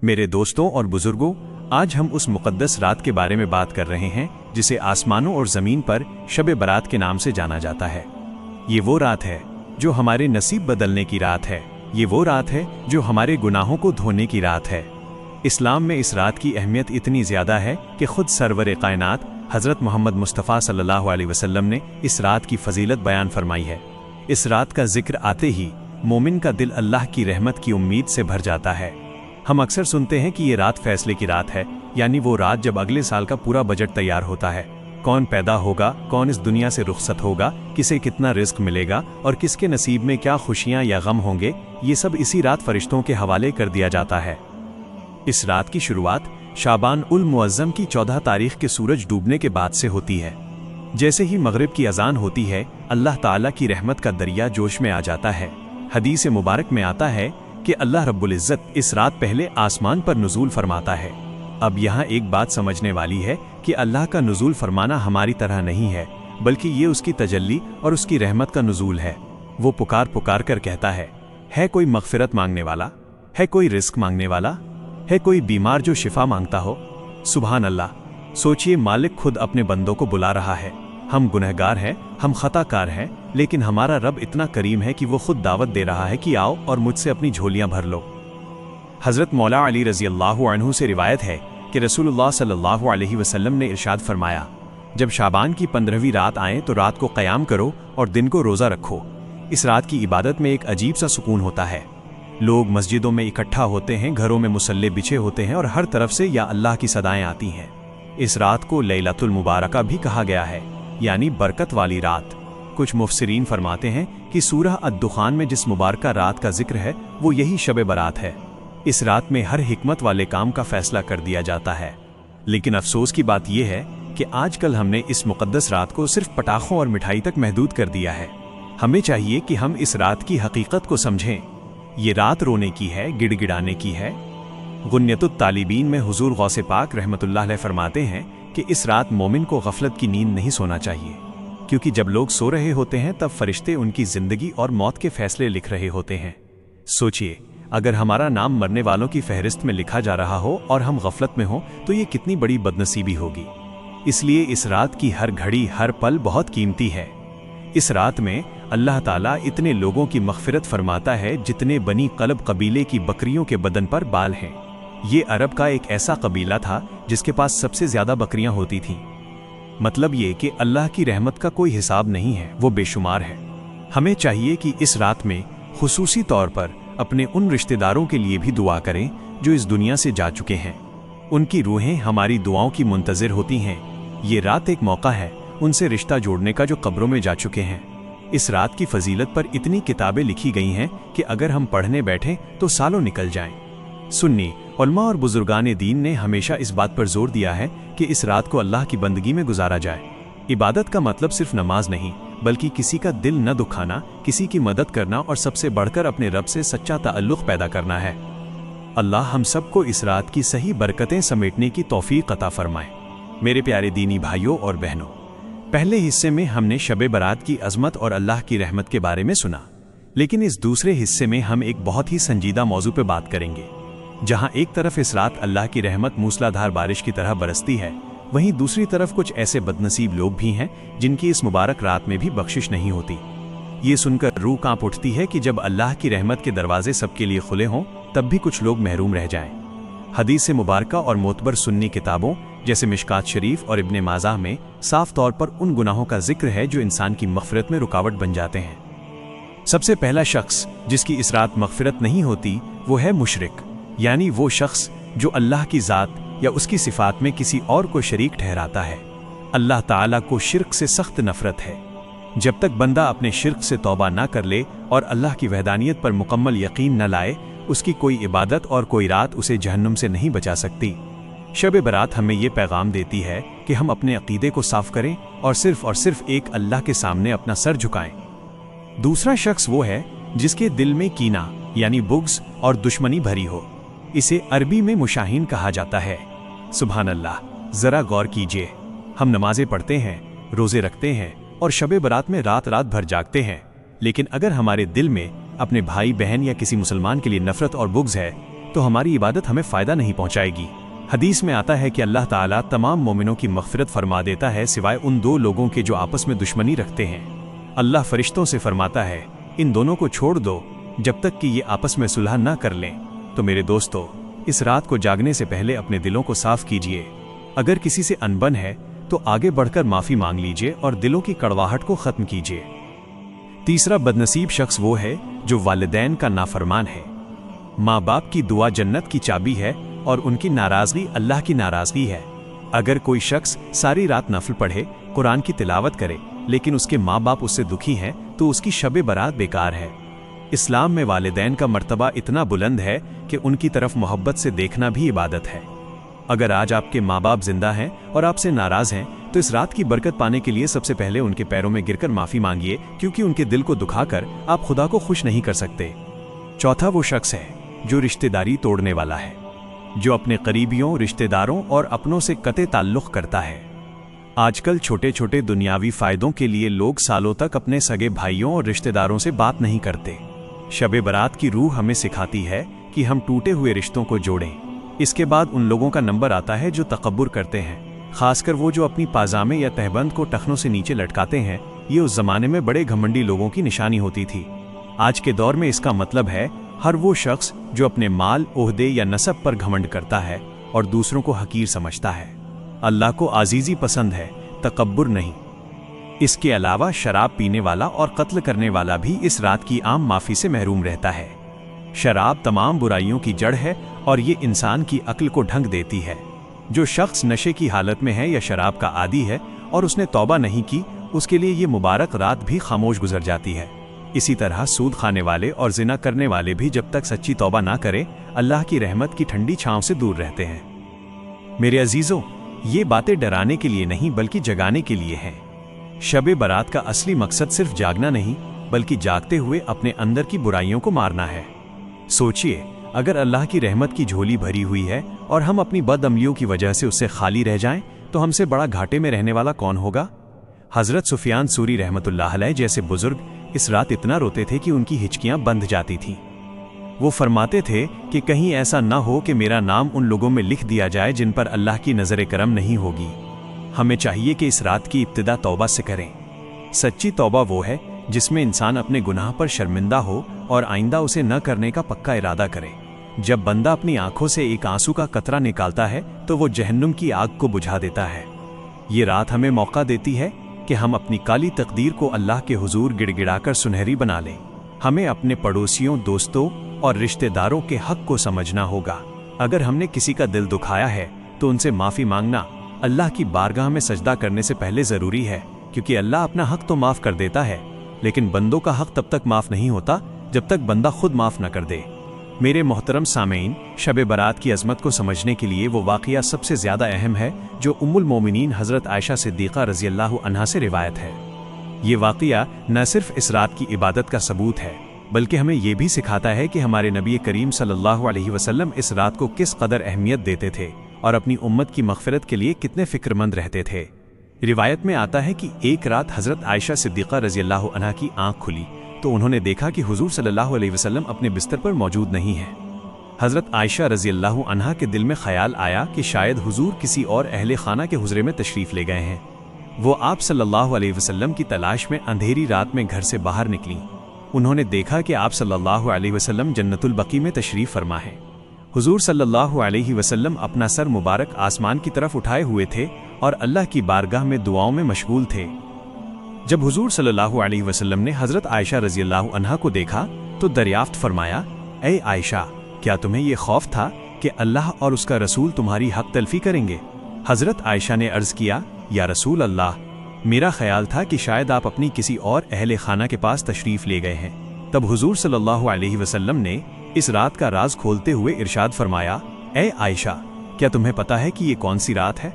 मेरे दोस्तों और बुजुर्गों, आज हम उस मुक़द्दस रात के बारे में बात कर रहे हैं जिसे आसमानों और ज़मीन पर शब बरात के नाम से जाना जाता है। ये वो रात है जो हमारे नसीब बदलने की रात है। ये वो रात है जो हमारे गुनाहों को धोने की रात है। इस्लाम में इस रात की अहमियत इतनी ज़्यादा है कि खुद सरवर कायनात हज़रत मोहम्मद मुस्तफ़ा सल्लल्लाहु अलैहि वसल्लम ने इस रात की फ़जीलत बयान फरमाई है। इस रात का जिक्र आते ही मोमिन का दिल अल्लाह की रहमत की उम्मीद से भर जाता है। हम अक्सर सुनते हैं कि ये रात फैसले की रात है, यानी वो रात जब अगले साल का पूरा बजट तैयार होता है। कौन पैदा होगा, कौन इस दुनिया से रुखसत होगा, किसे कितना रिस्क मिलेगा और किसके नसीब में क्या खुशियां या गम होंगे, ये सब इसी रात फरिश्तों के हवाले कर दिया जाता है। इस रात की शुरुआत शाबान उल मुअज़्ज़म की 14 तारीख के सूरज डूबने के बाद से होती है। जैसे ही मगरिब की अजान होती है, अल्लाह ताला की रहमत का दरिया जोश में आ जाता है। हदीस मुबारक में आता है कि अल्लाह रब्बुल इज़्ज़त इस रात पहले आसमान पर नुज़ूल फरमाता है। अब यहाँ एक बात समझने वाली है कि अल्लाह का नुज़ूल फरमाना हमारी तरह नहीं है, बल्कि ये उसकी तजल्ली और उसकी रहमत का नुज़ूल है। वो पुकार पुकार कर कहता है कोई मग़फ़िरत मांगने वाला, है कोई रिस्क मांगने वाला, है कोई बीमार जो शिफा मांगता हो। सुभान अल्लाह, सोचिए, मालिक खुद अपने बंदों को बुला रहा है। हम गुनहगार हैं, हम खताकार हैं, लेकिन हमारा रब इतना करीम है कि वो खुद दावत दे रहा है कि आओ और मुझसे अपनी झोलियां भर लो। हज़रत मौला अली रज़ी अल्लाहु अन्हु से रिवायत है कि रसूलुल्लाह सल्लल्लाहु अलैहि वसल्लम ने इरशाद फरमाया, जब शाबान की 15वीं रात आए तो रात को क़याम करो और दिन को रोज़ा रखो। इस रात की इबादत में एक अजीब सा सुकून होता है। लोग मस्जिदों में इकट्ठा होते हैं, घरों में मुसल्ले बिछे होते हैं और हर तरफ से या अल्लाह की सदाएं आती हैं। इस रात को लैलतुल मुबारका भी कहा गया है, यानी बरकत वाली रात। कुछ मुफस्सिरीन फरमाते हैं कि सूरह अद-दुखान में जिस मुबारका रात का जिक्र है वो यही शब बरात है। इस रात में हर हिकमत वाले काम का फैसला कर दिया जाता है। लेकिन अफसोस की बात यह है कि आजकल हमने इस मुक़द्दस रात को सिर्फ पटाखों और मिठाई तक महदूद कर दिया है। हमें चाहिए कि हम इस रात की हकीकत को समझें। ये रात रोने की है, गिड़गिड़ाने की है। गुन्यतुत तालिबीन में हुजूर गौसे पाक रहमतुल्लाह अलैह फरमाते हैं कि इस रात मोमिन को गफलत की नींद नहीं सोना चाहिए, क्योंकि जब लोग सो रहे होते हैं तब फरिश्ते उनकी जिंदगी और मौत के फैसले लिख रहे होते हैं। सोचिए, अगर हमारा नाम मरने वालों की फहरिस्त में लिखा जा रहा हो और हम गफलत में हो तो ये कितनी बड़ी बदनसीबी होगी। इसलिए इस रात की हर घड़ी, हर पल बहुत कीमती है। इस रात में अल्लाह ताला इतने लोगों की मग़फ़िरत फरमाता है जितने बनी क़लब कबीले की बकरियों के बदन पर बाल हैं। ये अरब का एक ऐसा कबीला था जिसके पास सबसे ज़्यादा बकरियां होती थीं। मतलब ये कि अल्लाह की रहमत का कोई हिसाब नहीं है, वो बेशुमार है। हमें चाहिए कि इस रात में खुसूसी तौर पर अपने उन रिश्तेदारों के लिए भी दुआ करें जो इस दुनिया से जा चुके हैं। उनकी रूहें हमारी दुआओं की मुंतज़िर होती हैं। ये रात एक मौका है उनसे रिश्ता जोड़ने का जो कब्रों में जा चुके हैं। इस रात की फजीलत पर इतनी किताबें लिखी गई हैं कि अगर हम पढ़ने बैठें तो सालों निकल जाएं। सुन्नी उलमा और बुजुर्गान दीन ने हमेशा इस बात पर जोर दिया है कि इस रात को अल्लाह की बंदगी में गुजारा जाए। इबादत का मतलब सिर्फ नमाज नहीं, बल्कि किसी का दिल न दुखाना, किसी की मदद करना और सबसे बढ़कर अपने रब से सच्चा ताल्लुक़ पैदा करना है। अल्लाह हम सबको इस रात की सही बरकतें समेटने की तौफीक अता फरमाए। मेरे प्यारे दीनी भाइयों और बहनों, पहले हिस्से में हमने शब बरात की अज़मत और अल्लाह की रहमत के बारे में सुना, लेकिन इस दूसरे हिस्से में हम एक बहुत ही संजीदा मौजू पर बात करेंगे। जहां एक तरफ इस रात अल्लाह की रहमत मूसलाधार बारिश की तरह बरसती है, वहीं दूसरी तरफ कुछ ऐसे बदनसीब लोग भी हैं जिनकी इस मुबारक रात में भी बख्शिश नहीं होती। ये सुनकर रूह कांप उठती है कि जब अल्लाह की रहमत के दरवाजे सबके लिए खुले हों तब भी कुछ लोग महरूम रह जाएं। हदीस मुबारका और मोतबर सुन्नी किताबों जैसे मिशकात शरीफ और इब्ने माजाह में साफ तौर पर उन गुनाहों का जिक्र है जो इंसान की मग़फ़िरत में रुकावट बन जाते हैं। सबसे पहला शख्स जिसकी इस रात मग़फ़िरत नहीं होती वो है मुशरिक, यानी वो शख्स जो अल्लाह की ज़ात या उसकी सिफ़ात में किसी और को शरीक ठहराता है। अल्लाह ताला को शिर्क से सख्त नफ़रत है। जब तक बंदा अपने शिर्क से तौबा ना कर ले और अल्लाह की वहदानियत पर मुकम्मल यकीन न लाए, उसकी कोई इबादत और कोई रात उसे जहन्नुम से नहीं बचा सकती। शब बरात हमें ये पैगाम देती है कि हम अपने अकीदे को साफ करें और सिर्फ एक अल्लाह के सामने अपना सर झुकाएं। दूसरा शख्स वो है जिसके दिल में कीना यानी बुग़्ज़ और दुश्मनी भरी हो। इसे अरबी में मुशाहीन कहा जाता है। सुभान अल्लाह, ज़रा गौर कीजिए, हम नमाज़ें पढ़ते हैं, रोज़े रखते हैं और शब बरात में रात रात भर जागते हैं, लेकिन अगर हमारे दिल में अपने भाई बहन या किसी मुसलमान के लिए नफ़रत और बुग़्ज़ है तो हमारी इबादत हमें फ़ायदा नहीं पहुंचाएगी। हदीस में आता है कि अल्लाह ताला तमाम मोमिनों की मग़फ़िरत फरमा देता है सिवाय उन दो लोगों के जो आपस में दुश्मनी रखते हैं। अल्लाह फरिश्तों से फरमाता है, इन दोनों को छोड़ दो जब तक कि ये आपस में सुलह न कर लें। तो मेरे दोस्तों, इस रात को जागने से पहले अपने दिलों को साफ कीजिए। अगर किसी से अनबन है तो आगे बढ़कर माफ़ी मांग लीजिए और दिलों की कड़वाहट को ख़त्म कीजिए। तीसरा बदनसीब शख्स वो है जो वालिदैन का नाफरमान है। माँ बाप की दुआ जन्नत की चाबी है और उनकी नाराज़गी अल्लाह की नाराज़गी है। अगर कोई शख्स सारी रात नफल पढ़े, कुरान की तिलावत करे, लेकिन उसके माँ बाप उससे दुखी हैं तो उसकी शब बारात बेकार है। इस्लाम में वालिदैन का मर्तबा इतना बुलंद है कि उनकी तरफ मोहब्बत से देखना भी इबादत है। अगर आज आपके माँ बाप जिंदा हैं और आपसे नाराज़ हैं तो इस रात की बरकत पाने के लिए सबसे पहले उनके पैरों में गिरकर माफ़ी मांगिए, क्योंकि उनके दिल को दुखाकर आप खुदा को खुश नहीं कर सकते। चौथा वो शख्स है जो रिश्तेदारी तोड़ने वाला है, जो अपने करीबियों, रिश्तेदारों और अपनों से कते ताल्लुक़ करता है। आजकल छोटे छोटे दुनियावी फ़ायदों के लिए लोग सालों तक अपने सगे भाइयों और रिश्तेदारों से बात नहीं करते। शब बारात की रूह हमें सिखाती है कि हम टूटे हुए रिश्तों को जोड़ें। इसके बाद उन लोगों का नंबर आता है जो तकब्बुर करते हैं, खासकर वो जो अपनी पाजामे या तहबंद को टखनों से नीचे लटकाते हैं। ये उस जमाने में बड़े घमंडी लोगों की निशानी होती थी। आज के दौर में इसका मतलब है हर वो शख्स जो अपने माल, ओहदे या नसब पर घमंड करता है और दूसरों को हकीर समझता है। अल्लाह को आजीज़ी पसंद है, तकब्बुर नहीं। इसके अलावा शराब पीने वाला और कत्ल करने वाला भी इस रात की आम माफ़ी से महरूम रहता है। शराब तमाम बुराइयों की जड़ है और ये इंसान की अक्ल को ढंग देती है। जो शख्स नशे की हालत में है या शराब का आदी है और उसने तौबा नहीं की, उसके लिए ये मुबारक रात भी खामोश गुजर जाती है। इसी तरह सूद खाने वाले और जिना करने वाले भी जब तक सच्ची तौबा ना करें, अल्लाह की रहमत की ठंडी छांव से दूर रहते हैं। मेरे अजीजों, ये बातें डराने के लिए नहीं बल्कि जगाने के लिए हैं। शब बारात का असली मकसद सिर्फ जागना नहीं, बल्कि जागते हुए अपने अंदर की बुराइयों को मारना है। सोचिए, अगर अल्लाह की रहमत की झोली भरी हुई है और हम अपनी बदअमलियों की वजह से उससे खाली रह जाएं, तो हमसे बड़ा घाटे में रहने वाला कौन होगा? हज़रत सुफियान सूरी रहमतुल्लाह अलैह जैसे बुजुर्ग इस रात इतना रोते थे कि उनकी हिचकियां बंध जाती थीं। वो फरमाते थे कि कहीं ऐसा ना हो कि मेरा नाम उन लोगों में लिख दिया जाए जिन पर अल्लाह की नज़र करम नहीं होगी। हमें चाहिए कि इस रात की इब्तिदा तौबा से करें। सच्ची तौबा वो है जिसमें इंसान अपने गुनाह पर शर्मिंदा हो और आइंदा उसे न करने का पक्का इरादा करे। जब बंदा अपनी आंखों से एक आंसू का कतरा निकालता है तो वो जहन्नुम की आग को बुझा देता है। ये रात हमें मौका देती है कि हम अपनी काली तकदीर को अल्लाह के हुजूर गिड़गिड़ाकर सुनहरी बना लें। हमें अपने पड़ोसियों, दोस्तों और रिश्तेदारों के हक को समझना होगा। अगर हमने किसी का दिल दुखाया है तो उनसे माफ़ी मांगना अल्लाह की बारगाह में सजदा करने से पहले ज़रूरी है, क्योंकि अल्लाह अपना हक तो माफ़ कर देता है, लेकिन बंदों का हक तब तक माफ़ नहीं होता जब तक बंदा खुद माफ़ न कर दे। मेरे मोहतरम सामीन, शब बारात की अज़मत को समझने के लिए वो वाक़या सबसे ज़्यादा अहम है जो उम्मुल मोमिनीन हज़रत आयशा सिद्दीक़ा रज़ियल्लाहु अन्हा से रिवायत है। ये वाक़या न सिर्फ इस रात की इबादत का सबूत है, बल्कि हमें ये भी सिखाता है कि हमारे नबी करीम सल्लल्लाहु अलैहि वसल्लम इस रात को किस कदर अहमियत देते थे और अपनी उम्मत की मग़फ़िरत के लिए कितने फ़िक्रमंद रहते थे। रिवायत में आता है कि एक रात हज़रत आयशा सिद्दीक़ा रज़ियल्लाहु अन्हा की आँख खुली तो उन्होंने देखा कि हुजूर सल्लल्लाहु अलैहि वसल्लम अपने बिस्तर पर मौजूद नहीं हैं। हज़रत आयशा रज़ियल्लाहु अन्हा के दिल में ख्याल आया कि शायद हुजूर किसी और अहले खाना के हुजरे में तशरीफ़ ले गए हैं। वो आप सल्लल्लाहु अलैहि वसल्लम की तलाश में अंधेरी रात में घर से बाहर निकलीं। उन्होंने देखा कि आप सल्लल्लाहु अलैहि वसल्लम जन्नतुल बकी में तशरीफ़ फरमा है। हुजूर सल्लल्लाहु अलैहि वसल्लम अपना सर मुबारक आसमान की तरफ उठाए हुए थे और अल्लाह की बारगाह में दुआओं में मशगूल थे। जब हुजूर सल्लल्लाहु अलैहि वसल्लम ने हज़रत आयशा रज़ियल्लाहु अन्हा को देखा तो दरियाफ्त फरमाया, ए आयशा, क्या तुम्हें ये खौफ था कि अल्लाह और उसका रसूल तुम्हारी हक तलफी करेंगे? हज़रत आयशा ने अर्ज़ किया, या रसूल अल्लाह, मेरा ख्याल था कि शायद आप अपनी किसी और अहले खाना के पास तशरीफ़ ले गए हैं। तब हुजूर सल्लल्लाहु अलैहि वसल्लम ने इस रात का राज खोलते हुए इरशाद फरमाया, ए आयशा, क्या तुम्हें पता है कि ये कौन सी रात है?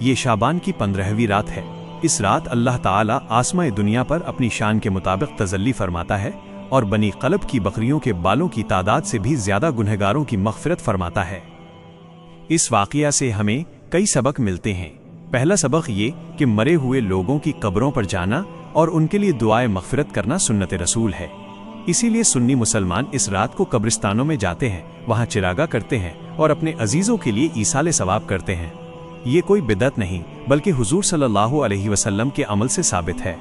ये शाबान की 15वीं रात है। इस रात अल्लाह ताला आसमाए दुनिया पर अपनी शान के मुताबिक तजल्ली फरमाता है और बनी कलब की बकरियों के बालों की तादाद से भी ज़्यादा गुनहगारों की मग़फ़िरत फरमाता है। इस वाक़या से हमें कई सबक मिलते हैं। पहला सबक ये कि मरे हुए लोगों की कब्रों पर जाना और उनके लिए दुआए मग़फ़िरत करना सुन्नत रसूल है। इसीलिए सुन्नी मुसलमान इस रात को कब्रिस्तानों में जाते हैं, वहां चिरागा करते हैं और अपने अजीजों के लिए ईसाले सवाब करते हैं। ये कोई बिदअत नहीं बल्कि हुजूर सल्लल्लाहु अलैहि वसल्लम के अमल से साबित है।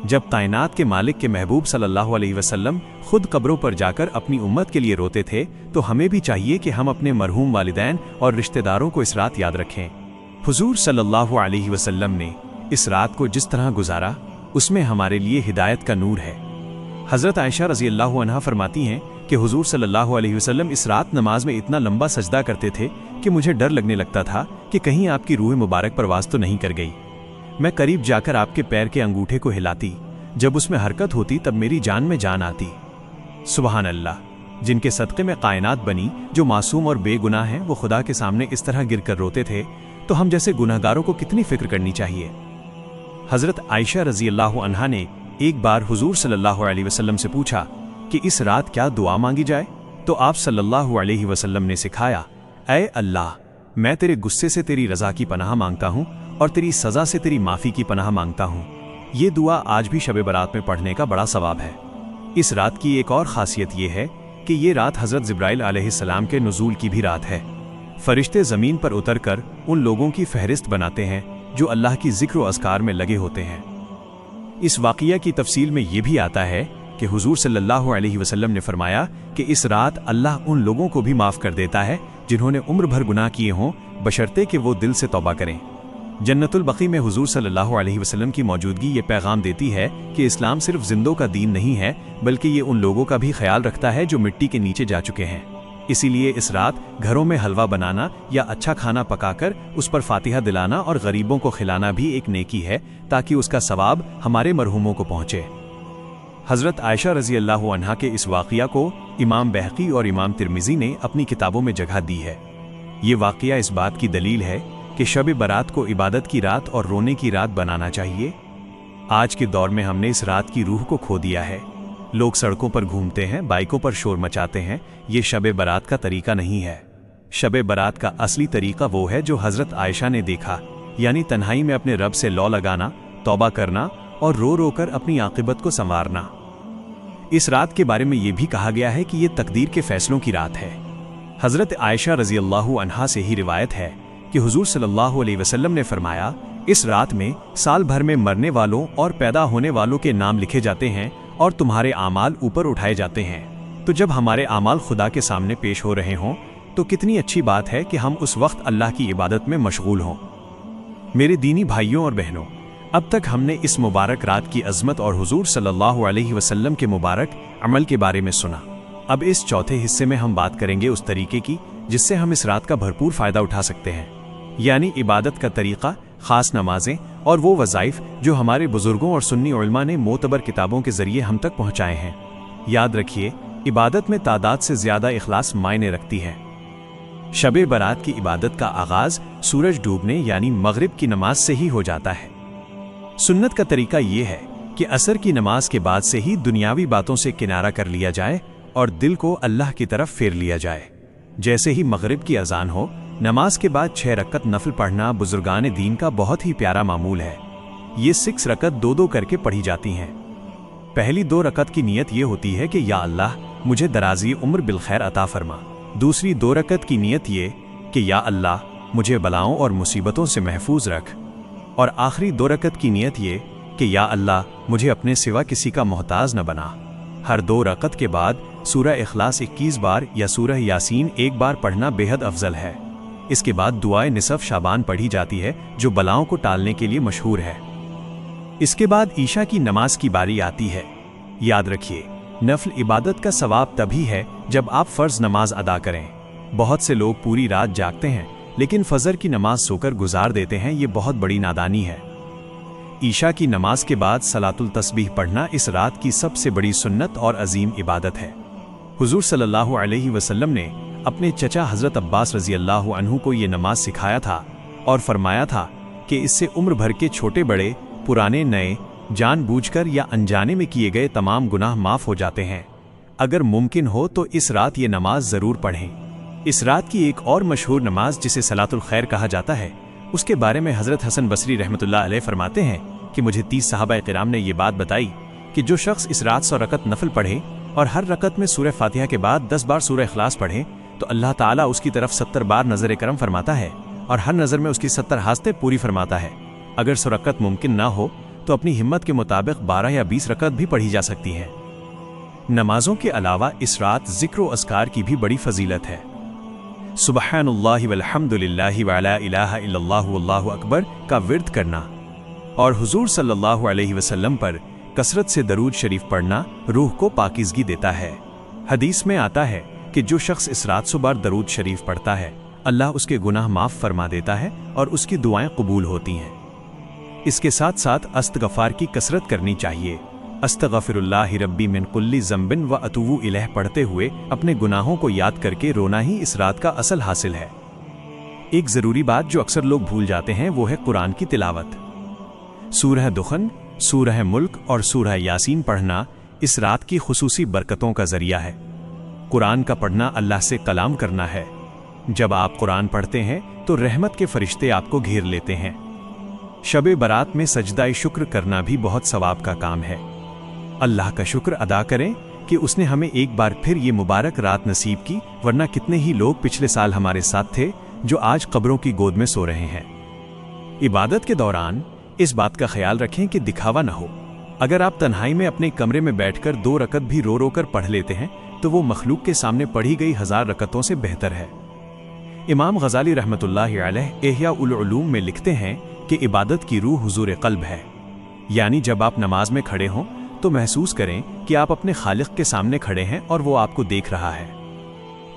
जब कायनात के मालिक के महबूब सल्लल्लाहु अलैहि वसल्लम खुद कब्रों पर जाकर अपनी उम्मत के लिए रोते थे, तो हमें भी चाहिए कि हम अपने मरहूम वालिदैन और रिश्तेदारों को इस रात याद रखें। हुजूर सल्लल्लाहु अलैहि वसल्लम ने इस रात को जिस तरह गुजारा, उसमें हमारे लिए हिदायत का नूर है। हज़रत आयशा रज़ी अल्लाह अन्हा फरमाती हैं कि हुजूर सल्लल्लाहु अलैहि वसल्लम इस रात नमाज में इतना लंबा सजदा करते थे कि मुझे डर लगने लगता था कि कहीं आपकी रूह मुबारक परवाज़ तो नहीं कर गई। मैं करीब जाकर आपके पैर के अंगूठे को हिलाती, जब उसमें हरकत होती तब मेरी जान में जान आती। सुबहान अल्लाह, जिनके सदक़े में कायनात बनी, जो मासूम और बेगुनाह हैं, वो खुदा के सामने इस तरह गिर कर रोते थे, तो हम जैसे गुनहगारों को कितनी फ़िक्र करनी चाहिए। हज़रत आयशा रज़ी अल्लाह अन्हा ने एक बार हुजूर सल्लल्लाहु अलैहि वसल्लम से पूछा कि इस रात क्या दुआ मांगी जाए, तो आप सल्लल्लाहु अलैहि वसल्लम ने सिखाया, ऐ अल्लाह, मैं तेरे गुस्से से तेरी रज़ा की पनाह मांगता हूँ और तेरी सज़ा से तेरी माफ़ी की पनाह मांगता हूँ। ये दुआ आज भी शब बरात में पढ़ने का बड़ा सवाब है। इस रात की एक और ख़ासियत ये है कि ये रात हज़रत जिब्राइल अलैहिस्सलाम के नुज़ूल की भी रात है। फ़रिश्ते ज़मीन पर उतरकर उन लोगों की फहरिस्त बनाते हैं जो अल्लाह की ज़िक्र व अज़कार में लगे होते हैं। इस वाक़िया की तफसील में ये भी आता है कि हुजूर सल्लल्लाहु अलैहि वसल्लम ने फरमाया कि इस रात अल्लाह उन लोगों को भी माफ़ कर देता है जिन्होंने उम्र भर गुनाह किए हों, बशर्ते कि वो दिल से तौबा करें। जन्नतुल बक़ी में हुजूर सल्लल्लाहु अलैहि वसल्लम की मौजूदगी ये पैगाम देती है कि इस्लाम सिर्फ जिंदों का दीन नहीं है, बल्कि ये उन लोगों का भी ख्याल रखता है जो मिट्टी के नीचे जा चुके हैं। इसीलिए इस रात घरों में हलवा बनाना या अच्छा खाना पकाकर उस पर फातिहा दिलाना और गरीबों को खिलाना भी एक नेकी है, ताकि उसका सवाब हमारे मरहूमों को पहुँचे। हज़रत आयशा रज़ी अल्लाह अन्हा के इस वाक़िया को इमाम बहक़ी और इमाम तिर्मिज़ी ने अपनी किताबों में जगह दी है। ये वाक़िया इस बात की दलील है कि शब बारात को इबादत की रात और रोने की रात बनाना चाहिए। आज के दौर में हमने इस रात की रूह को खो दिया है। लोग सड़कों पर घूमते हैं, बाइकों पर शोर मचाते हैं। ये शब बारात का तरीका नहीं है। शब बारात का असली तरीका वो है जो हज़रत आयशा ने देखा, यानी तन्हाई में अपने रब से लौ लगाना, तौबा करना और रो रो कर अपनी आक़िबत को संवारना। इस रात के बारे में ये भी कहा गया है कि ये तकदीर के फैसलों की रात है। हज़रत आयशा रज़ी अल्लाह अन्हा से ही रिवायत है कि हुजूर सल्लल्लाहु अलैहि वसल्लम ने फरमाया, इस रात में साल भर में मरने वालों और पैदा होने वालों के नाम लिखे जाते हैं और तुम्हारे आमाल ऊपर उठाए जाते हैं। तो जब हमारे आमाल खुदा के सामने पेश हो रहे हों, तो कितनी अच्छी बात है कि हम उस वक्त अल्लाह की इबादत में मशगूल हों। मेरे दीनी भाइयों और बहनों, अब तक हमने इस मुबारक रात की अज़मत और हुजूर सल्लल्लाहु अलैहि वसल्लम के मुबारक अमल के बारे में सुना। अब इस चौथे हिस्से में हम बात करेंगे उस तरीके की जिससे हम इस रात का भरपूर फ़ायदा उठा सकते हैं, यानी इबादत का तरीक़ा, ख़ास नमाजें और वो वज़ाइफ जो हमारे बुज़ुर्गों और सुन्नी उलमा ने मोतबर किताबों के ज़रिए हम तक पहुँचाए हैं। याद रखिए, इबादत में तादाद से ज़्यादा इखलास मायने रखती है। शब बारात की इबादत का आगाज़ सूरज डूबने यानी मगरिब की नमाज से ही हो जाता है। सुन्नत का तरीका ये है कि असर की नमाज के बाद से ही दुनियावी बातों से किनारा कर लिया जाए और दिल को अल्लाह की तरफ फेर लिया जाए। जैसे ही मगरिब की अजान हो, नमाज के बाद 6 रकत नफल पढ़ना बुजुर्गान दीन का बहुत ही प्यारा मामूल है। ये 6 रकत 2-2 करके पढ़ी जाती हैं। पहली 2 रकत की नियत ये होती है कि या अल्लाह, मुझे दराजी उम्र बिलखैर अता फरमा। दूसरी 2 रकत की नियत ये कि या अल्लाह, मुझे बलाओं और मुसीबतों से महफूज रख। और आखिरी 2 रकत की नियत ये कि या अल्लाह, मुझे अपने सिवा किसी का मोहताज न बना। हर 2 रकत के बाद सूरह इखलास 21 बार या सूरह यासीन 1 बार पढ़ना बेहद अफजल है। इसके बाद दुआए निसफ शाबान पढ़ी जाती है जो बलाओं को टालने के लिए मशहूर है। इसके बाद ईशा की नमाज की बारी आती है। याद रखिए, नफल इबादत का सवाब तभी है जब आप फ़र्ज नमाज अदा करें। बहुत से लोग पूरी रात जागते हैं लेकिन फजर की नमाज सोकर गुजार देते हैं। ये बहुत बड़ी नादानी है। ईशा की नमाज के बाद सलातुल तस्बीह पढ़ना इस रात की सबसे बड़ी सुन्नत और अजीम इबादत है। हुजूर सल्लल्लाहु अलैहि वसल्लम ने अपने चचा हज़रत अब्बास रज़ी अल्लाह अन्हु को ये नमाज सिखाया था और फरमाया था कि इससे उम्र भर के छोटे बड़े, पुराने नए, जानबूझकर या अनजाने में किए गए तमाम गुनाह माफ़ हो जाते हैं। अगर मुमकिन हो तो इस रात ये नमाज ज़रूर पढ़ें। इस रात की एक और मशहूर नमाज जिसे सलातुल खैर कहा जाता है, उसके बारे में हज़रत हसन बसरी रहमतुल्लाह अलैह फरमाते हैं कि मुझे 30 सहाबा किराम ने ये बात बताई कि जो शख्स इस रात 100 रकत नफल पढ़े और हर रकत में सूरह फातिहा के बाद 10 बार सूरह इखलास पढ़े तो अल्लाह ताला उसकी तरफ 70 बार नजर करम फरमाता है और हर नज़र में उसकी 70 हासते पूरी फरमाता है। अगर 100 रकत मुमकिन ना हो तो अपनी हिम्मत के मुताबिक 12 या 20 रकत भी पढ़ी जा सकती है। नमाजों के अलावा इस रात जिक्र व अस्कार की भी बड़ी फजीलत है। सुबहानल्लाहि वल्हम्दुलिल्लाहि वला इलाहा इल्लल्लाहु वल्लाहु अकबर का विर्द करना और हुजूर सल्लल्लाहु अलैहि वसल्लम पर कसरत से दरूद शरीफ पढ़ना रूह को पाकीज़गी देता है। हदीस में आता है कि जो शख्स इस रात 100 बार दरूद शरीफ पढ़ता है अल्लाह उसके गुनाह माफ़ फरमा देता है और उसकी दुआएं कबूल होती हैं। इसके साथ साथ अस्तगफार की कसरत करनी चाहिए। अस्तगफिरुल्लाहि रब्बी मिन कुल्ली ज़म्बिन व अतूबु इलैह पढ़ते हुए अपने गुनाहों को याद करके रोना ही इस रात का असल हासिल है। एक ज़रूरी बात जो अक्सर लोग भूल जाते हैं वो है कुरान की तिलावत। सूरह दुखन, सूरह मुल्क और सूरह यासीन पढ़ना इस रात की खुसूसी बरकतों का जरिया है। कुरान का पढ़ना अल्लाह से कलाम करना है। जब आप कुरान पढ़ते हैं तो रहमत के फरिश्ते आपको घेर लेते हैं। शबे बरात में सजदा शुक्र करना भी बहुत सवाब का काम है। अल्लाह का शुक्र अदा करें कि उसने हमें एक बार फिर ये मुबारक रात नसीब की, वरना कितने ही लोग पिछले साल हमारे साथ थे जो आज कब्रों की गोद में सो रहे हैं। इबादत के दौरान इस बात का ख्याल रखें कि दिखावा न हो। अगर आप तन्हाई में अपने कमरे में बैठकर 2 रकत भी रो रो कर पढ़ लेते हैं तो वो मखलूक के सामने पढ़ी गई 1000 रकतों से बेहतर है। इमाम गजाली रहमतुल्लाहि अलैह इह्या उल उलूम में लिखते हैं कि इबादत की रूह हुजूर क़ल्ब है, यानी जब आप नमाज में खड़े हों तो महसूस करें कि आप अपने खालिक के सामने खड़े हैं और वो आपको देख रहा है।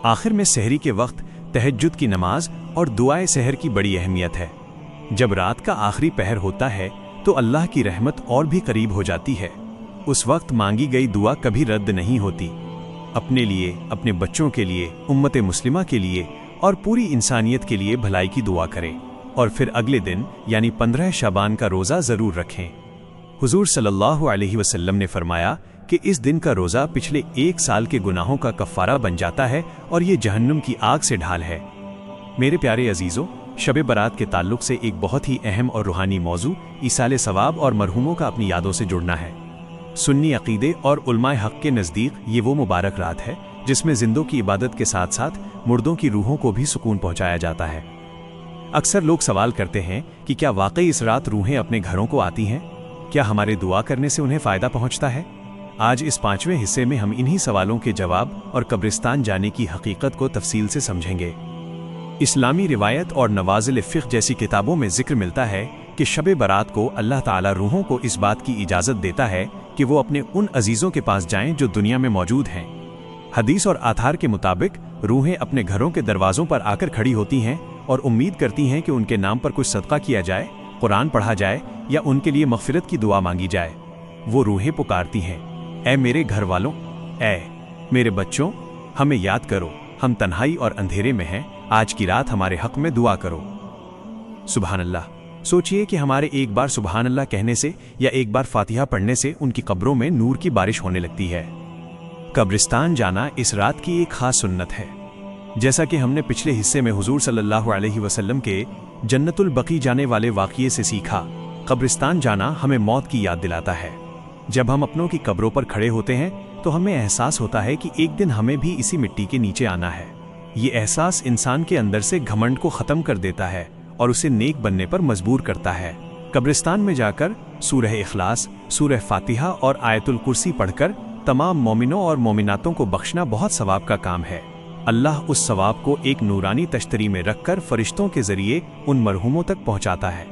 आखिर में सहरी के वक्त तहज्जुद की नमाज और दुआए सहर की बड़ी अहमियत है। जब रात का आखिरी पहर होता है तो अल्लाह की रहमत और भी करीब हो जाती है। उस वक्त मांगी गई दुआ कभी रद्द नहीं होती। अपने लिए, अपने बच्चों के लिए, उम्मत मुस्लिमा के लिए और पूरी इंसानियत के लिए भलाई की दुआ करें और फिर अगले दिन यानी 15 शाबान का रोज़ा ज़रूर रखें। हुजूर सल्लल्लाहु अलैहि वसल्लम ने फरमाया कि इस दिन का रोज़ा पिछले 1 साल के गुनाहों का कफ़ारा बन जाता है और ये जहन्नुम की आग से ढाल है। मेरे प्यारे अजीज़ों, शब बरात के ताल्लुक़ से एक बहुत ही अहम और रूहानी मौजू ईसाले सवाब और मरहूमों का अपनी यादों से जुड़ना है। सुन्नी अक़ीदे और उलमाए हक़ के नज़दीक ये वो मुबारक रात है जिसमें जिंदों की इबादत के साथ साथ मुर्दों की रूहों को भी सुकून पहुंचाया जाता है। अक्सर लोग सवाल करते हैं कि क्या वाकई इस रात रूहें अपने घरों को आती हैं? क्या हमारे दुआ करने से उन्हें फ़ायदा पहुंचता है? आज इस 5वें हिस्से में हम इन्हीं सवालों के जवाब और कब्रिस्तान जाने की हकीकत को तफसील से समझेंगे। इस्लामी रिवायत और नवाज़िल फ़िक़्ह जैसी किताबों में जिक्र मिलता है कि शब बरात को अल्लाह ताला रूहों को इस बात की इजाज़त देता है कि वो अपने उन अजीज़ों के पास जाएं जो दुनिया में मौजूद हैं। हदीस और आथार के मुताबिक रूहें अपने घरों के दरवाज़ों पर आकर खड़ी होती हैं और उम्मीद करती हैं कि उनके नाम पर कुछ सदका किया जाए, कुरान पढ़ा जाए या उनके लिए मग़फ़िरत की दुआ मांगी जाए। वो रूहें पुकारती हैं, ऐ मेरे घर वालों, ऐ मेरे बच्चों, हमें याद करो, हम तन्हाई और अंधेरे में हैं, आज की रात हमारे हक़ में दुआ करो। सुबहान अल्लाह। सोचिए कि हमारे एक बार सुबहान अल्लाह कहने से या एक बार फातिहा पढ़ने से उनकी कब्रों में नूर की बारिश होने लगती है। कब्रिस्तान जाना इस रात की एक खास सुन्नत है। जैसा कि हमने पिछले हिस्से में हुजूर सल्लल्लाहु अलैहि वसल्लम के जन्नतुल बकी जाने वाले वाक़िए से सीखा, कब्रिस्तान जाना हमें मौत की याद दिलाता है। जब हम अपनों की कब्रों पर खड़े होते हैं तो हमें एहसास होता है कि एक दिन हमें भी इसी मिट्टी के नीचे आना है। ये एहसास इंसान के अंदर से घमंड को ख़त्म कर देता है और उसे नेक बनने पर मजबूर करता है। कब्रिस्तान में जाकर सूरह इखलास, सूरह फातिहा और आयतुल कुर्सी पढ़कर तमाम मोमिनों और मोमिनातों को बख्शना बहुत सवाब का काम है। अल्लाह उस सवाब को एक नूरानी तश्तरी में रखकर फरिश्तों के जरिए उन मरहूमों तक पहुंचाता है।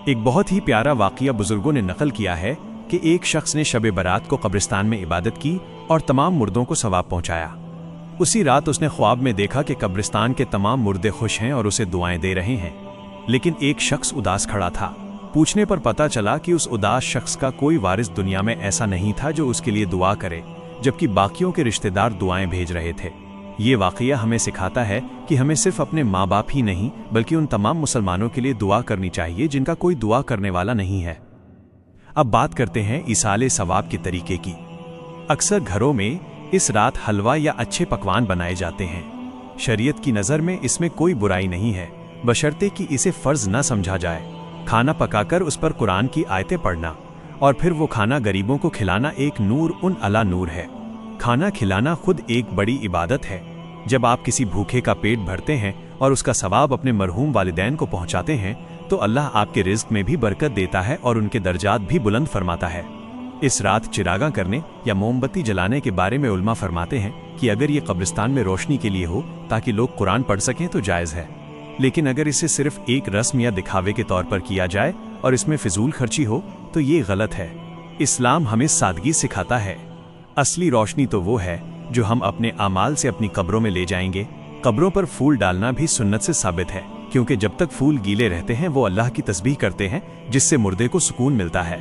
एक बहुत ही प्यारा वाक़िया बुजुर्गों ने नकल किया है कि एक शख्स ने शब बरात को कब्रिस्तान में इबादत की और तमाम मुर्दों को सवाब पहुंचाया। उसी रात उसने ख्वाब में देखा कि कब्रिस्तान के तमाम मुर्दे खुश हैं और उसे दुआएं दे रहे हैं, लेकिन एक शख्स उदास खड़ा था। पूछने पर पता चला कि उस उदास शख्स का कोई वारिस दुनिया में ऐसा नहीं था जो उसके लिए दुआ करे, जबकि बाकियों के रिश्तेदार दुआएं भेज रहे थे। ये वाक़िया हमें सिखाता है कि हमें सिर्फ अपने माँ बाप ही नहीं बल्कि उन तमाम मुसलमानों के लिए दुआ करनी चाहिए जिनका कोई दुआ करने वाला नहीं है। अब बात करते हैं इसाले सवाब के तरीके की। अक्सर घरों में इस रात हलवा या अच्छे पकवान बनाए जाते हैं। शरीयत की नज़र में इसमें कोई बुराई नहीं है, बशर्ते कि इसे फ़र्ज़ न समझा जाए। खाना पकाकर उस पर कुरान की आयतें पढ़ना और फिर वो खाना गरीबों को खिलाना एक नूर उन अला नूर है। खाना खिलाना खुद एक बड़ी इबादत है। जब आप किसी भूखे का पेट भरते हैं और उसका सवाब अपने मरहूम वालिदैन को पहुंचाते हैं तो अल्लाह आपके रिज्क में भी बरकत देता है और उनके दर्जात भी बुलंद फरमाता है। इस रात चिरागा करने या मोमबत्ती जलाने के बारे में उलमा फरमाते हैं कि अगर ये कब्रिस्तान में रोशनी के लिए हो ताकि लोग कुरान पढ़ सकें तो जायज़ है, लेकिन अगर इसे सिर्फ एक रस्म या दिखावे के तौर पर किया जाए और इसमें फिजूल खर्ची हो तो ये गलत है। इस्लाम हमें सादगी सिखाता है। असली रोशनी तो वो है जो हम अपने आमाल से अपनी कब्रों में ले जाएंगे। कब्रों पर फूल डालना भी सुन्नत से साबित है, क्योंकि जब तक फूल गीले रहते हैं वो अल्लाह की तस्बीह करते हैं, जिससे मुर्दे को सुकून मिलता है।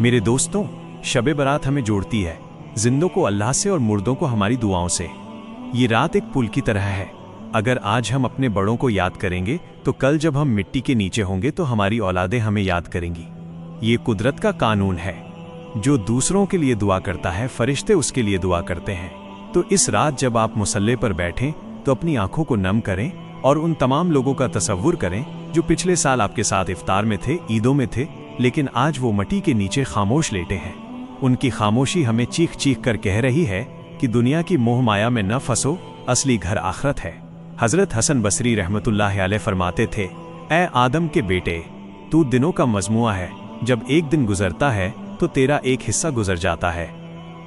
मेरे दोस्तों, शब बरात हमें जोड़ती है, जिंदों को अल्लाह से और मुर्दों को हमारी दुआओं से। ये रात एक पुल की तरह है। अगर आज हम अपने बड़ों को याद करेंगे तो कल जब हम मिट्टी के नीचे होंगे तो हमारी औलादें हमें याद करेंगी। ये कुदरत का कानून है। जो दूसरों के लिए दुआ करता है फरिश्ते उसके लिए दुआ करते हैं। तो इस रात जब आप मुसल्ले पर बैठें तो अपनी आंखों को नम करें और उन तमाम लोगों का तसव्वुर करें जो पिछले साल आपके साथ इफ्तार में थे, ईदों में थे, लेकिन आज वो मट्टी के नीचे खामोश लेटे हैं। उनकी खामोशी हमें चीख चीख कर कह रही है कि दुनिया की मोह माया में न फंसो, असली घर आखरत है। हजरत हसन बसरी रहमतुल्लाह अलैह फरमाते थे, ए आदम के बेटे, तू दिनों का मजमुआ है, जब एक दिन गुजरता है तो तेरा एक हिस्सा गुजर जाता है।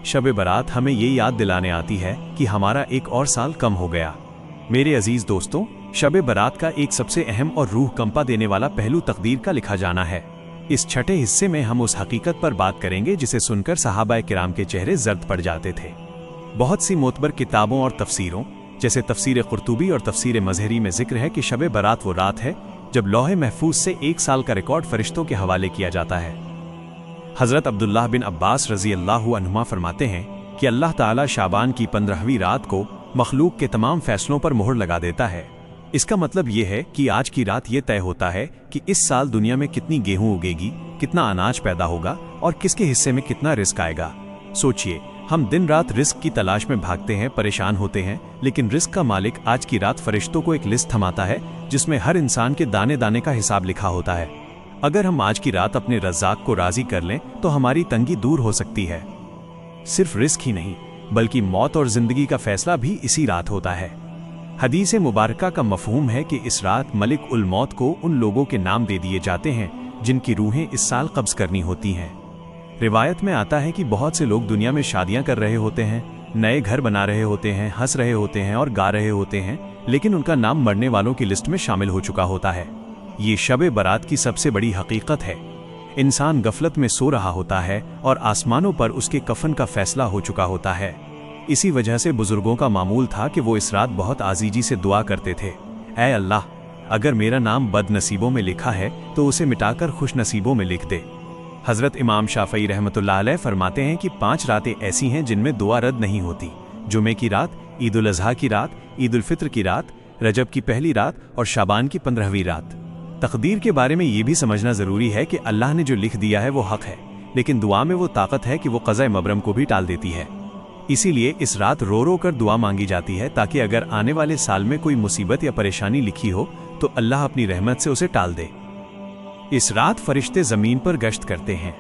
शब बरात हमें ये याद दिलाने आती है कि हमारा एक और साल कम हो गया। मेरे अजीज दोस्तों, शब बरात का एक सबसे अहम और रूह कंपा देने वाला पहलू तकदीर का लिखा जाना है। इस छठे हिस्से में हम उस हकीकत पर बात करेंगे जिसे सुनकर सहाबाए किराम के चेहरे जर्द पड़ जाते थे। बहुत सी मोतबर किताबों और तफसीरों जैसे तफसीर कुर्तुबी और तफसीर मजहरी में जिक्र है कि शब बरात वो रात है जब लौहे महफूज से एक साल का रिकॉर्ड फरिश्तों के हवाले किया जाता है। हजरत अब्दुल्लाह बिन अब्बास रजी अल्लाह अन्हुमा फरमाते हैं कि अल्लाह ताला शाबान की 15वीं रात को मखलूक के तमाम फैसलों पर मोहर लगा देता है। इसका मतलब ये है कि आज की रात ये तय होता है कि इस साल दुनिया में कितनी गेहूं उगेगी, कितना अनाज पैदा होगा और किसके हिस्से में कितना रिस्क आएगा। सोचिए, हम दिन रात रिस्क की तलाश में भागते हैं, परेशान होते हैं, लेकिन रिस्क का मालिक आज की रात फरिश्तों को एक लिस्ट थमाता है जिसमें हर इंसान के दाने दाने का हिसाब लिखा होता है। अगर हम आज की रात अपने रज़्ज़ाक़ को राज़ी कर लें तो हमारी तंगी दूर हो सकती है। सिर्फ रिस्क ही नहीं बल्कि मौत और जिंदगी का फैसला भी इसी रात होता है। हदीस मुबारका का मफहूम है कि इस रात मलिक उल मौत को उन लोगों के नाम दे दिए जाते हैं जिनकी रूहें इस साल कब्ज़ करनी होती हैं। रिवायत में आता है कि बहुत से लोग दुनिया में शादियां कर रहे होते हैं, नए घर बना रहे होते हैं, हंस रहे होते हैं और गा रहे होते हैं, लेकिन उनका नाम मरने वालों की लिस्ट में शामिल हो चुका होता है। ये शब बरात की सबसे बड़ी हकीकत है। इंसान गफलत में सो रहा होता है और आसमानों पर उसके कफन का फैसला हो चुका होता है। इसी वजह से बुजुर्गों का मामूल था कि वो इस रात बहुत आजीजी से दुआ करते थे, ऐ अल्लाह, अगर मेरा नाम बदनसीबों में लिखा है तो उसे मिटाकर खुश नसीबों में लिख दे। हजरत इमाम शाफई रहमतुल्लाह अलैह फरमाते हैं कि 5 रातें ऐसी हैं जिनमें दुआ रद्द नहीं होती। जुमे की रात, ईद उल अज़हा की रात, ईद उल फित्र की रात, रजब की पहली रात और शाबान की 15वीं रात। तकदीर के बारे में ये भी समझना ज़रूरी है कि अल्लाह ने जो लिख दिया है वो हक है, लेकिन दुआ में वो ताकत है कि वो क़ज़ा मबरम को भी टाल देती है। इसीलिए इस रात रो रो कर दुआ मांगी जाती है ताकि अगर आने वाले साल में कोई मुसीबत या परेशानी लिखी हो तो अल्लाह अपनी रहमत से उसे टाल दे। इस रात फरिश्ते ज़मीन पर गश्त करते हैं।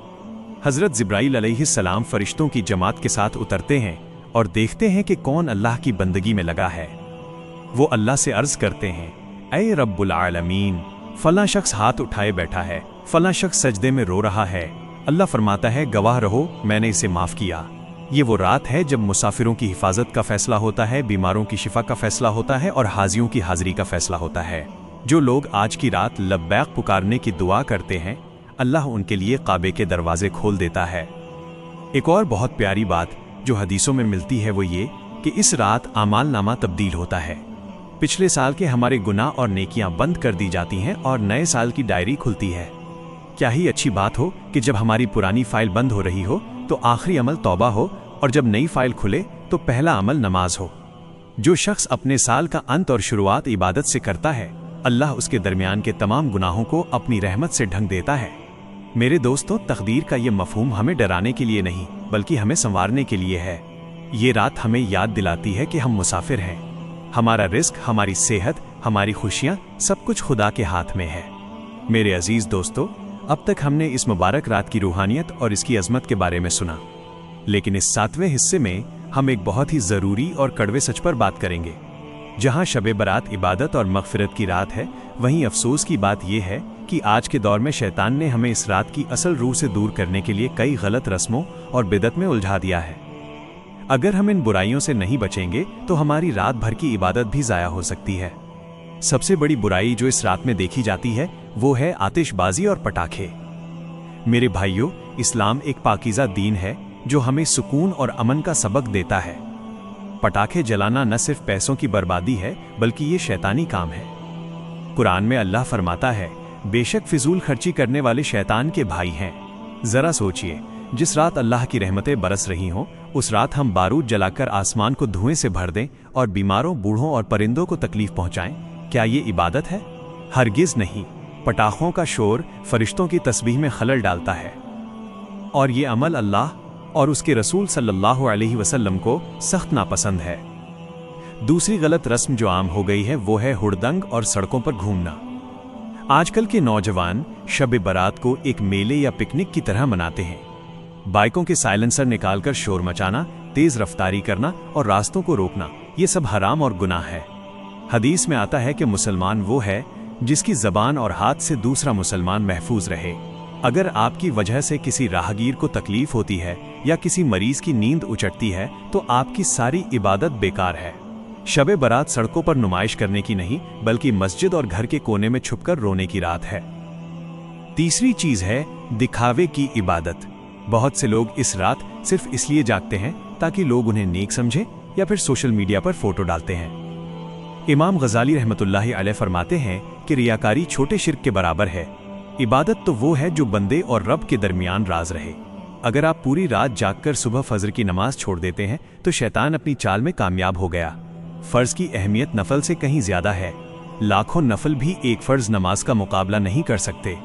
हज़रत जिब्राईल अलैहिस्सलाम फरिश्तों की जमात के साथ उतरते हैं और देखते हैं कि कौन अल्लाह की बंदगी में लगा है। वो अल्लाह से अर्ज़ करते हैं, ऐ रब्बुल आलमीन, फला शख्स हाथ उठाए बैठा है, फला शख्स सजदे में रो रहा है। अल्लाह फरमाता है, गवाह रहो, मैंने इसे माफ़ किया। ये वो रात है जब मुसाफिरों की हिफाजत का फैसला होता है, बीमारों की शिफा का फैसला होता है और हाजियों की हाजिरी का फैसला होता है। जो लोग आज की रात लब्बैक पुकारने की दुआ करते हैं, अल्लाह उनके लिए काबे के दरवाजे खोल देता है। एक और बहुत प्यारी बात जो हदीसों में मिलती है वो ये कि इस रात आमाल नामा तब्दील होता है। पिछले साल के हमारे गुनाह और नेकियां बंद कर दी जाती हैं और नए साल की डायरी खुलती है। क्या ही अच्छी बात हो कि जब हमारी पुरानी फाइल बंद हो रही हो तो आखिरी अमल तौबा हो और जब नई फाइल खुले तो पहला अमल नमाज हो। जो शख्स अपने साल का अंत और शुरुआत इबादत से करता है, अल्लाह उसके दरमियान के तमाम गुनाहों को अपनी रहमत से ढंक देता है। मेरे दोस्तों, तकदीर का ये मफहूम हमें डराने के लिए नहीं बल्कि हमें संवारने के लिए है। ये रात हमें याद दिलाती है कि हम मुसाफिर हैं। हमारा रिस्क, हमारी सेहत, हमारी खुशियाँ सब कुछ खुदा के हाथ में है। मेरे अजीज दोस्तों, अब तक हमने इस मुबारक रात की रूहानियत और इसकी अजमत के बारे में सुना, लेकिन इस 7वें हिस्से में हम एक बहुत ही ज़रूरी और कड़वे सच पर बात करेंगे। जहां शब बरात इबादत और मग़फ़िरत की रात है, वहीं अफसोस की बात यह है कि आज के दौर में शैतान ने हमें इस रात की असल रूह से दूर करने के लिए कई गलत रस्मों और बिदअत में उलझा दिया है। अगर हम इन बुराइयों से नहीं बचेंगे तो हमारी रात भर की इबादत भी ज़ाया हो सकती है। सबसे बड़ी बुराई जो इस रात में देखी जाती है वो है आतिशबाजी और पटाखे। मेरे भाइयों, इस्लाम एक पाकीज़ा दीन है जो हमें सुकून और अमन का सबक देता है। पटाखे जलाना न सिर्फ पैसों की बर्बादी है बल्कि ये शैतानी काम है। कुरान में अल्लाह फरमाता है, बेशक फिजूल खर्ची करने वाले शैतान के भाई हैं। जरा सोचिए, जिस रात अल्लाह की रहमतें बरस रही हों, उस रात हम बारूद जलाकर आसमान को धुएं से भर दें और बीमारों, बूढ़ों और परिंदों को तकलीफ पहुंचाएं। क्या ये इबादत है? हरगिज नहीं। पटाखों का शोर फरिश्तों की तस्बीह में खलल डालता है और ये अमल अल्लाह और उसके रसूल सल्लल्लाहु अलैहि वसल्लम को सख्त नापसंद है। दूसरी गलत रस्म जो आम हो गई है वो है हुड़दंग और सड़कों पर घूमना। आजकल के नौजवान शब बारात को एक मेले या पिकनिक की तरह मनाते हैं। बाइकों के साइलेंसर निकालकर शोर मचाना, तेज रफ्तारी करना और रास्तों को रोकना, ये सब हराम और गुनाह है। हदीस में आता है कि मुसलमान वो है जिसकी ज़बान और हाथ से दूसरा मुसलमान महफूज रहे। अगर आपकी वजह से किसी राहगीर को तकलीफ होती है या किसी मरीज की नींद उचटती है तो आपकी सारी इबादत बेकार है। शब बारात सड़कों पर नुमाइश करने की नहीं बल्कि मस्जिद और घर के कोने में छुपकर रोने की रात है। तीसरी चीज है दिखावे की इबादत। बहुत से लोग इस रात सिर्फ इसलिए जागते हैं ताकि लोग उन्हें नेक समझें या फिर सोशल मीडिया पर फोटो डालते हैं। इमाम गजाली रहमतुल्लाहि अलैह फरमाते हैं कि रियाकारी छोटे शिर्क के बराबर है। इबादत तो वो है जो बंदे और रब के दरमियान राज रहे। अगर आप पूरी रात जागकर सुबह फजर की नमाज छोड़ देते हैं तो शैतान अपनी चाल में कामयाब हो गया। फर्ज की अहमियत नफल से कहीं ज्यादा है। लाखों नफल भी एक फर्ज नमाज का मुकाबला नहीं कर सकते।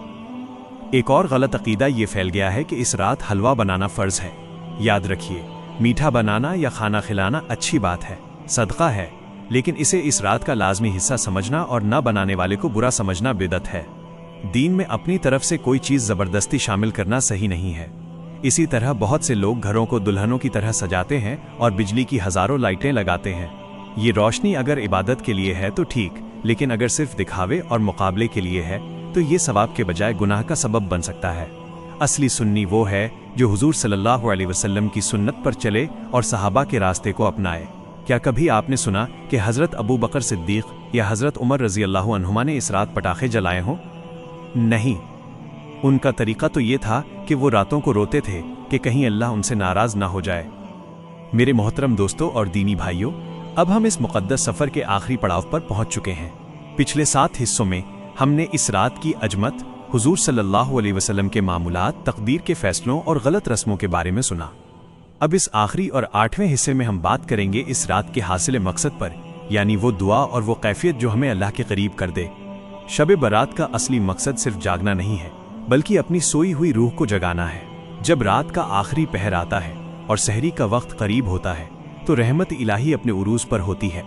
एक और गलत अकीदा ये फैल गया है कि इस रात हलवा बनाना फर्ज है। याद रखिए, मीठा बनाना या खाना खिलाना अच्छी बात है, सदका है, लेकिन इसे इस रात का लाजमी हिस्सा समझना और न बनाने वाले को बुरा समझना बिदअत है। दीन में अपनी तरफ से कोई चीज जबरदस्ती शामिल करना सही नहीं है। इसी तरह बहुत से लोग घरों को दुल्हनों की तरह सजाते हैं और बिजली की हजारों लाइटें लगाते हैं। ये रोशनी अगर इबादत के लिए है तो ठीक, लेकिन अगर सिर्फ दिखावे और मुकाबले के लिए है तो ये सवाब के बजाय गुनाह का सबब बन सकता है। असली सुन्नी वो है जो हुजूर सल्लल्लाहु अलैहि वसल्लम की सुन्नत पर चले और सहाबा के रास्ते को अपनाए। क्या कभी आपने सुना कि हज़रत अबू बकर सिद्दीक या हज़रत उमर रज़ी अल्लाहु अन्हुमा ने इस रात पटाखे जलाए हों? नहीं। उनका तरीका तो ये था कि वो रातों को रोते थे कि कहीं अल्लाह उनसे नाराज़ ना हो जाए। मेरे मोहतरम दोस्तों और दीनी भाइयों, अब हम इस मुक़द्दस सफ़र के आखिरी पड़ाव पर पहुँच चुके हैं। पिछले 7 हिस्सों में हमने इस रात की अजमत, हुजूर सल्लल्लाहु अलैहि वसल्लम के मामूलात, तकदीर के फ़ैसलों और गलत रस्मों के बारे में सुना। अब इस आखिरी और 8वें हिस्से में हम बात करेंगे इस रात के हासिल मकसद पर, यानी वो दुआ और वो कैफियत जो हमें अल्लाह के करीब कर दे। शब बारात का असली मकसद सिर्फ जागना नहीं है बल्कि अपनी सोई हुई रूह को जगाना है। जब रात का आखिरी पहर आता है और सहरी का वक्त करीब होता है तो रहमत इलाही अपने उरूज पर होती है।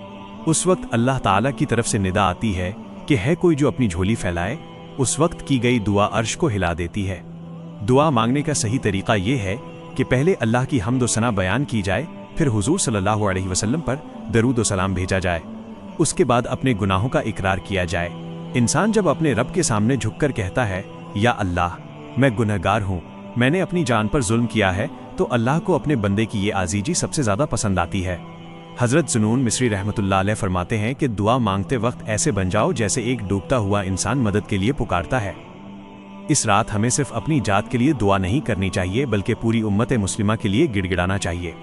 उस वक्त अल्लाह ताला की तरफ से निदा आती है कि है कोई जो अपनी झोली फैलाए। उस वक्त की गई दुआ अर्श को हिला देती है। दुआ मांगने का सही तरीका ये है कि पहले अल्लाह की हम्द व सना बयान की जाए, फिर हुजूर सल्लल्लाहु अलैहि वसल्लम पर दरूद व सलाम भेजा जाए। उसके बाद अपने गुनाहों का इकरार किया जाए। इंसान जब अपने रब के सामने झुककर कहता है, या अल्लाह, मैं गुनहगार हूँ, मैंने अपनी जान पर जुल्म किया है, तो अल्लाह को अपने बंदे की ये आजीजी सबसे ज़्यादा पसंद आती है। हज़रत जुनून मिस्री रहमतुल्लाह अलैह फरमाते हैं कि दुआ मांगते वक्त ऐसे बन जाओ जैसे एक डूबता हुआ इंसान मदद के लिए पुकारता है। इस रात हमें सिर्फ अपनी जात के लिए दुआ नहीं करनी चाहिए बल्कि पूरी उम्मत मुस्लिमा के लिए गिड़गिड़ाना चाहिए।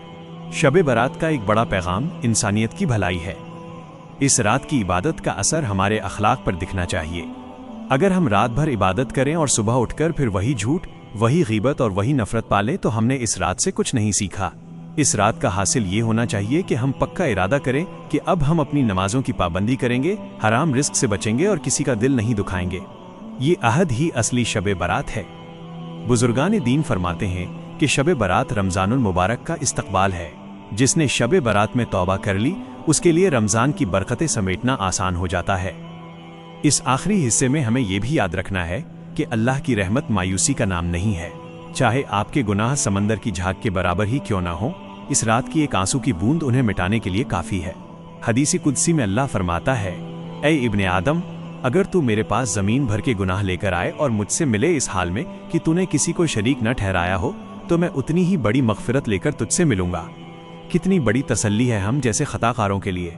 शब बारात का एक बड़ा पैगाम इंसानियत की भलाई है। इस रात की इबादत का असर हमारे अखलाक पर दिखना चाहिए। अगर हम रात भर इबादत करें और सुबह उठकर फिर वही झूठ, वही गीबत और वही नफरत पालें तो हमने इस रात से कुछ नहीं सीखा। इस रात का हासिल ये होना चाहिए कि हम पक्का इरादा करें कि अब हम अपनी नमाजों की पाबंदी करेंगे, हराम रिस्क से बचेंगे और किसी का दिल नहीं दुखाएंगे। ये अहद ही असली शब बारात है। बुजुर्गान दीन फरमाते हैं कि शब बारात रमज़ानुल मुबारक का इस्तकबाल है। जिसने शब बारात में तौबा कर ली उसके लिए रमज़ान की बरकतें समेटना आसान हो जाता है। इस आखिरी हिस्से में हमें यह भी याद रखना है कि अल्लाह की रहमत मायूसी का नाम नहीं है। चाहे आपके गुनाह समंदर की झाग के बराबर ही क्यों ना हो, इस रात की एक आंसू की बूंद उन्हें मिटाने के लिए काफ़ी है। हदीस कुदसी में अल्लाह फरमाता है, ऐ इब्ने आदम, अगर तू मेरे पास ज़मीन भर के गुनाह लेकर आए और मुझसे मिले इस हाल में कि तूने किसी को शरीक न ठहराया हो, तो मैं उतनी ही बड़ी मग़फ़िरत लेकर तुझसे मिलूँगा। कितनी बड़ी तसल्ली है हम जैसे खताकारों के लिए।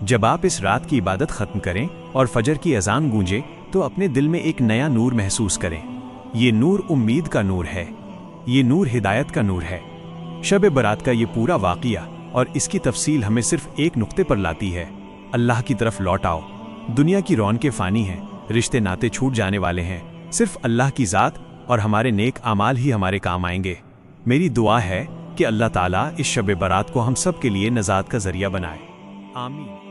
जब आप इस रात की इबादत ख़त्म करें और फजर की अज़ान गूंजे तो अपने दिल में एक नया नूर महसूस करें। ये नूर उम्मीद का नूर है, ये नूर हिदायत का नूर है। शब बरात का ये पूरा वाक़िया और इसकी तफसील हमें सिर्फ एक नुक्ते पर लाती है, अल्लाह की तरफ लौट आओ। दुनिया की रौनकें फ़ानी हैं, रिश्ते नाते छूट जाने वाले हैं, सिर्फ अल्लाह की ज़ात और हमारे नेक आमाल ही हमारे काम आएंगे। मेरी दुआ है कि अल्लाह ताला इस शब बरात को हम सब के लिए नजात का ज़रिया बनाए। आमीन।